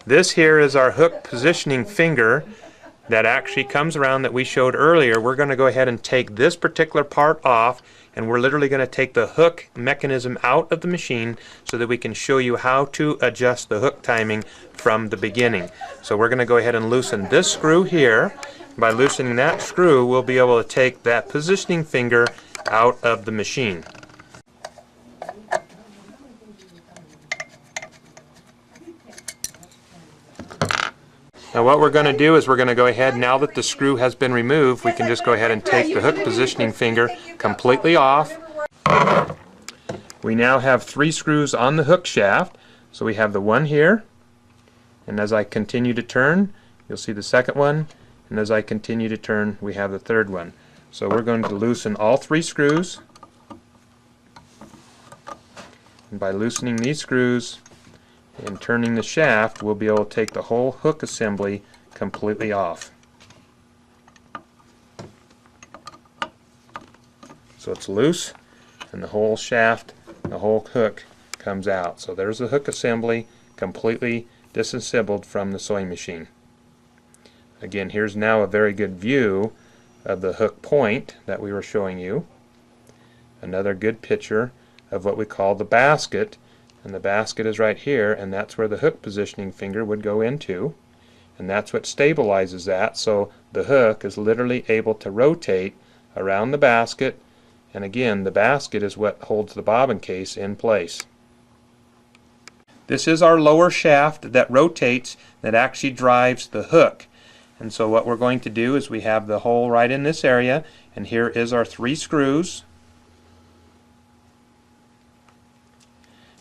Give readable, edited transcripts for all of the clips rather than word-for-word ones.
This here is our hook positioning finger that actually comes around that we showed earlier. We're going to go ahead and take this particular part off, and we're literally going to take the hook mechanism out of the machine so that we can show you how to adjust the hook timing from the beginning. So we're going to go ahead and loosen this screw here. By loosening that screw, we'll be able to take that positioning finger out of the machine. Now what we're going to do is we're going to go ahead, now that the screw has been removed, we can just go ahead and take the hook positioning finger completely off. We now have 3 screws on the hook shaft. So we have the one here, and as I continue to turn, you'll see the second one, and as I continue to turn, we have the third one. So we're going to loosen all 3 screws, and by loosening these screws and turning the shaft, we'll be able to take the whole hook assembly completely off. So it's loose, and the whole shaft, the whole hook comes out. So there's the hook assembly completely disassembled from the sewing machine. Again, here's now a very good view of the hook point that we were showing you. Another good picture of what we call the basket. And the basket is right here, and that's where the hook positioning finger would go into, and that's what stabilizes that, so the hook is literally able to rotate around the basket, and again, the basket is what holds the bobbin case in place. This is our lower shaft that rotates, that actually drives the hook. And so what we're going to do is we have the hole right in this area, and here is our 3 screws.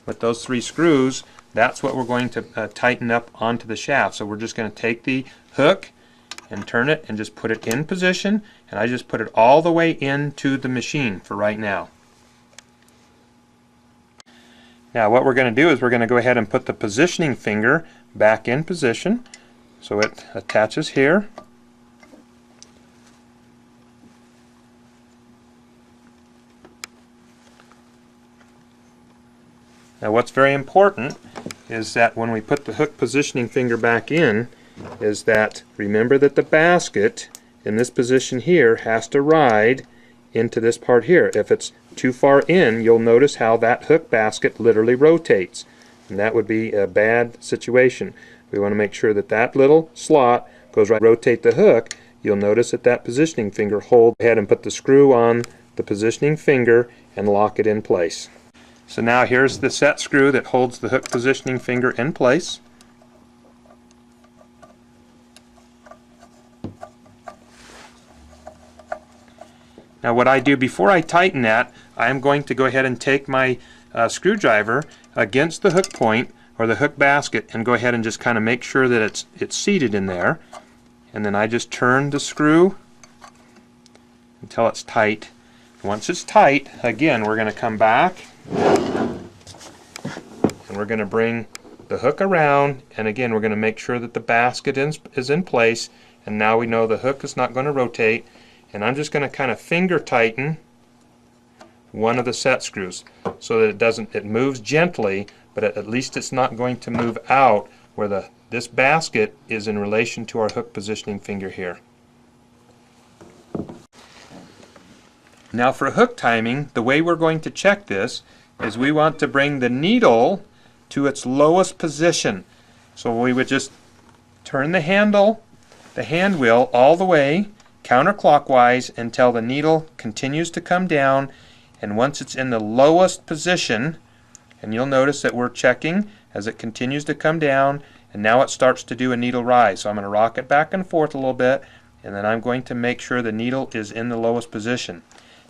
With those 3 screws, that's what we're going to tighten up onto the shaft. So we're just going to take the hook and turn it and just put it in position, and I just put it all the way into the machine for right now. Now what we're going to do is we're going to go ahead and put the positioning finger back in position, so it attaches here. Now what's very important is that when we put the hook positioning finger back in, is that remember that the basket in this position here has to ride into this part here. If it's too far in, you'll notice how that hook basket literally rotates, and that would be a bad situation. We want to make sure that that little slot goes right. Rotate the hook, you'll notice that that positioning finger holds. Go ahead and put the screw on the positioning finger and lock it in place. So now here's the set screw that holds the hook positioning finger in place. Now what I do before I tighten that, I am going to go ahead and take my screwdriver against the hook point or the hook basket and go ahead and just kind of make sure that it's seated in there. And then I just turn the screw until it's tight. Once it's tight, again, we're going to come back and we're going to bring the hook around, and again we're going to make sure that the basket is in place, and now we know the hook is not going to rotate, and I'm just going to kind of finger tighten one of the set screws so that it moves gently, but at least it's not going to move out where this basket is in relation to our hook positioning finger here. Now for hook timing, the way we're going to check this is we want to bring the needle to its lowest position. So we would just turn the hand wheel all the way counterclockwise until the needle continues to come down, and once it's in the lowest position, and you'll notice that we're checking as it continues to come down, and now it starts to do a needle rise. So I'm going to rock it back and forth a little bit, and then I'm going to make sure the needle is in the lowest position.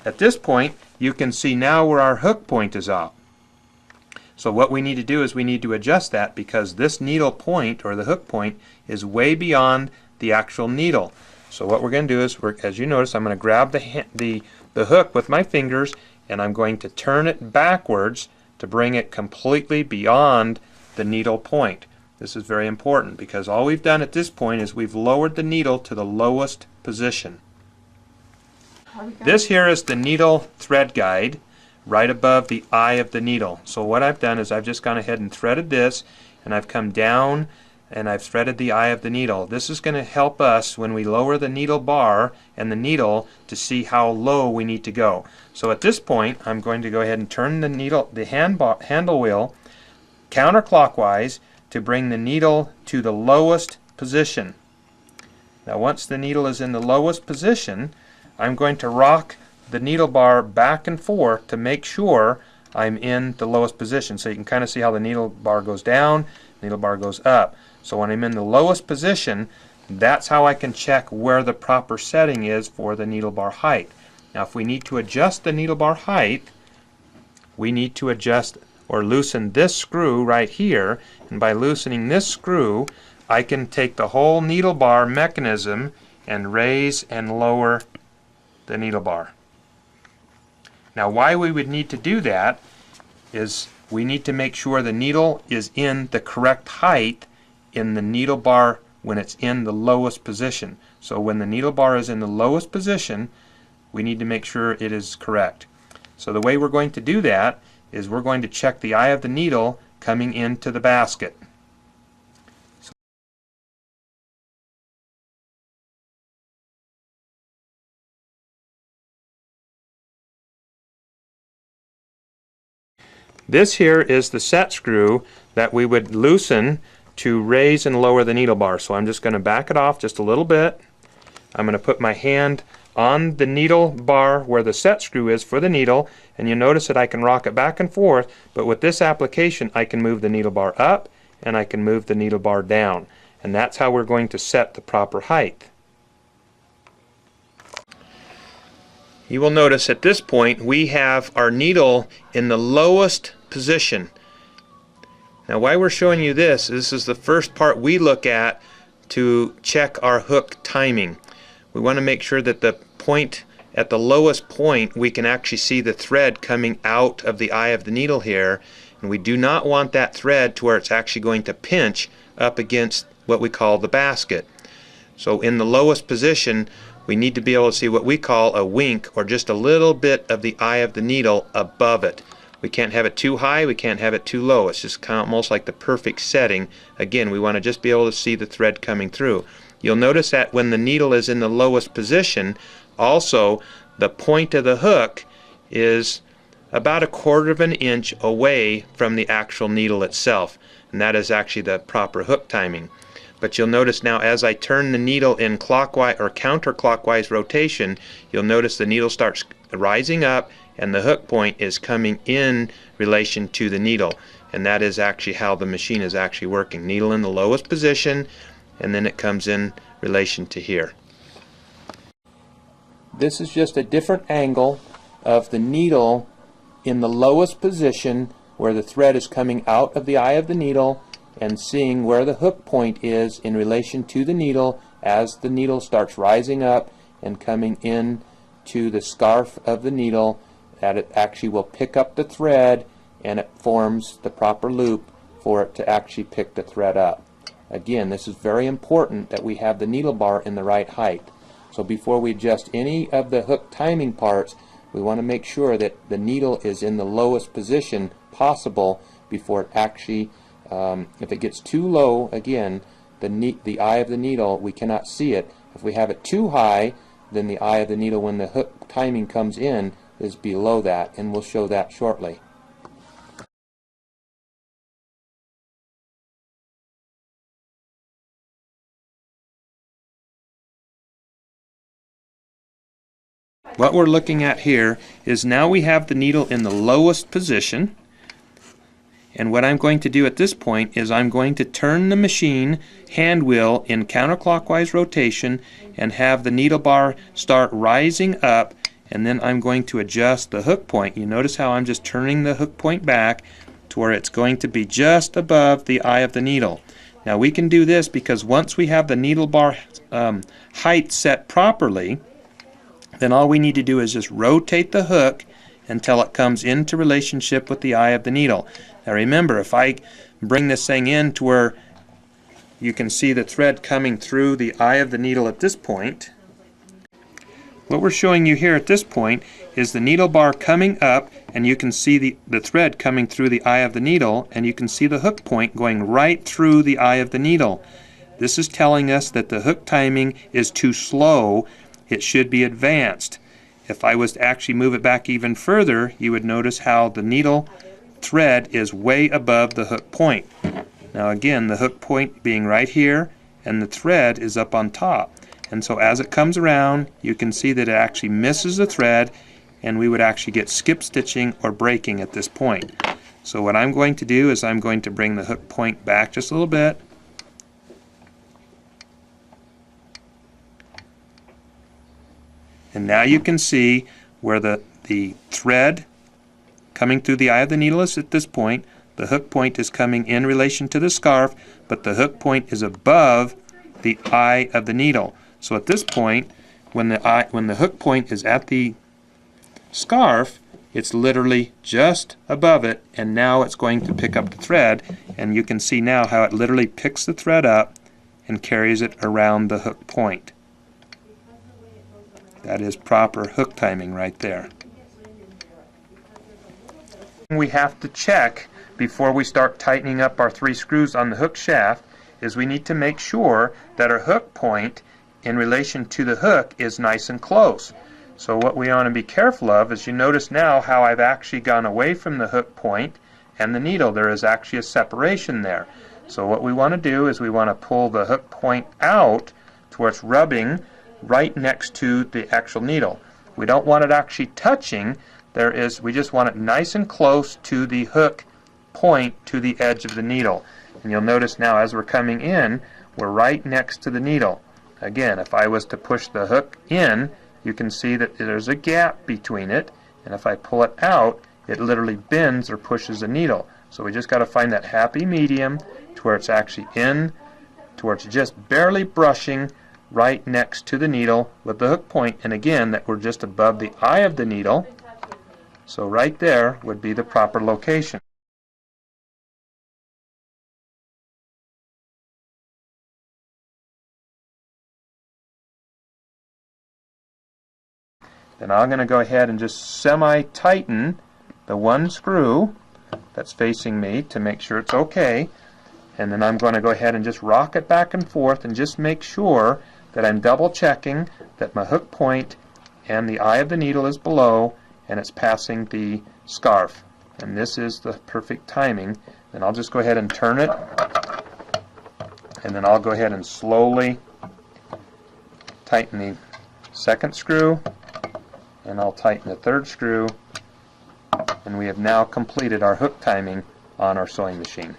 At this point, you can see now where our hook point is out. So what we need to do is we need to adjust that, because this needle point or the hook point is way beyond the actual needle. So what we're going to do is, as you notice, I'm going to grab the hook with my fingers, and I'm going to turn it backwards to bring it completely beyond the needle point. This is very important, because all we've done at this point is we've lowered the needle to the lowest position. This here is the needle thread guide right above the eye of the needle. So what I've done is I've just gone ahead and threaded this, and I've come down and I've threaded the eye of the needle. This is going to help us when we lower the needle bar and the needle to see how low we need to go. So at this point I'm going to go ahead and turn the handle wheel counterclockwise to bring the needle to the lowest position. Now once the needle is in the lowest position, I'm going to rock the needle bar back and forth to make sure I'm in the lowest position. So you can kind of see how the needle bar goes down, needle bar goes up. So when I'm in the lowest position, that's how I can check where the proper setting is for the needle bar height. Now if we need to adjust the needle bar height, we need to adjust or loosen this screw right here, and by loosening this screw I can take the whole needle bar mechanism and raise and lower the needle bar. Now why we would need to do that is we need to make sure the needle is in the correct height in the needle bar when it's in the lowest position. So when the needle bar is in the lowest position, we need to make sure it is correct. So the way we're going to do that is we're going to check the eye of the needle coming into the basket. This here is the set screw that we would loosen to raise and lower the needle bar. So I'm just going to back it off just a little bit. I'm going to put my hand on the needle bar where the set screw is for the needle, and you notice that I can rock it back and forth, but with this application I can move the needle bar up and I can move the needle bar down, and that's how we're going to set the proper height. You will notice at this point we have our needle in the lowest position. Now why we're showing you this is the first part we look at to check our hook timing. We want to make sure that the point at the lowest point we can actually see the thread coming out of the eye of the needle here, and we do not want that thread to where it's actually going to pinch up against what we call the basket. So in the lowest position we need to be able to see what we call a wink, or just a little bit of the eye of the needle above it. We can't have it too high, we can't have it too low. It's just kind of almost like the perfect setting. Again, we want to just be able to see the thread coming through. You'll notice that when the needle is in the lowest position, also the point of the hook is about 1/4 of an inch away from the actual needle itself, and that is actually the proper hook timing. But you'll notice now as I turn the needle in clockwise or counterclockwise rotation, you'll notice the needle starts rising up and the hook point is coming in relation to the needle, and that is actually how the machine is actually working. Needle in the lowest position, and then it comes in relation to here. This is just a different angle of the needle in the lowest position where the thread is coming out of the eye of the needle, and seeing where the hook point is in relation to the needle as the needle starts rising up and coming in to the scarf of the needle, that it actually will pick up the thread and it forms the proper loop for it to actually pick the thread up. Again, this is very important that we have the needle bar in the right height. So before we adjust any of the hook timing parts, we want to make sure that the needle is in the lowest position possible before it actually, if it gets too low, again, the eye of the needle, we cannot see it. If we have it too high, then the eye of the needle when the hook timing comes in is below that, and we'll show that shortly. What we're looking at here is now we have the needle in the lowest position, and what I'm going to do at this point is I'm going to turn the machine hand wheel in counterclockwise rotation and have the needle bar start rising up, and then I'm going to adjust the hook point. You notice how I'm just turning the hook point back to where it's going to be just above the eye of the needle. Now we can do this because once we have the needle bar height set properly, then all we need to do is just rotate the hook until it comes into relationship with the eye of the needle. Now remember, if I bring this thing in to where you can see the thread coming through the eye of the needle at this point, What we're showing you here at this point is the needle bar coming up, and you can see the thread coming through the eye of the needle, and you can see the hook point going right through the eye of the needle. This is telling us that the hook timing is too slow. It should be advanced. If I was to actually move it back even further, you would notice how the needle thread is way above the hook point. Now again, the hook point being right here, and the thread is up on top. And so as it comes around, you can see that it actually misses the thread, and we would actually get skip stitching or breaking at this point. So what I'm going to do is I'm going to bring the hook point back just a little bit. And now you can see where the thread coming through the eye of the needle is at this point. The hook point is coming in relation to the scarf, but the hook point is above the eye of the needle. So at this point, when the hook point is at the scarf, it's literally just above it, and now it's going to pick up the thread, and you can see now how it literally picks the thread up and carries it around the hook point. That is proper hook timing right there. We have to check before we start tightening up our 3 screws on the hook shaft is we need to make sure that our hook point in relation to the hook is nice and close. So what we want to be careful of is, you notice now how I've actually gone away from the hook point and the needle. There is actually a separation there. So what we want to do is we want to pull the hook point out to where it's rubbing right next to the actual needle. We don't want it actually touching. We just want it nice and close to the hook point, to the edge of the needle. And you'll notice now as we're coming in, we're right next to the needle. Again, if I was to push the hook in, you can see that there's a gap between it, and if I pull it out, it literally bends or pushes the needle. So we just got to find that happy medium to where it's actually in, to where it's just barely brushing right next to the needle with the hook point, and again, that we're just above the eye of the needle. So right there would be the proper location. Then I'm going to go ahead and just semi-tighten the 1 screw that's facing me to make sure it's okay. And then I'm going to go ahead and just rock it back and forth and just make sure that I'm double checking that my hook point and the eye of the needle is below and it's passing the scarf. And this is the perfect timing. Then I'll just go ahead and turn it, and then I'll go ahead and slowly tighten the 2nd screw, and I'll tighten the 3rd screw, and we have now completed our hook timing on our sewing machine.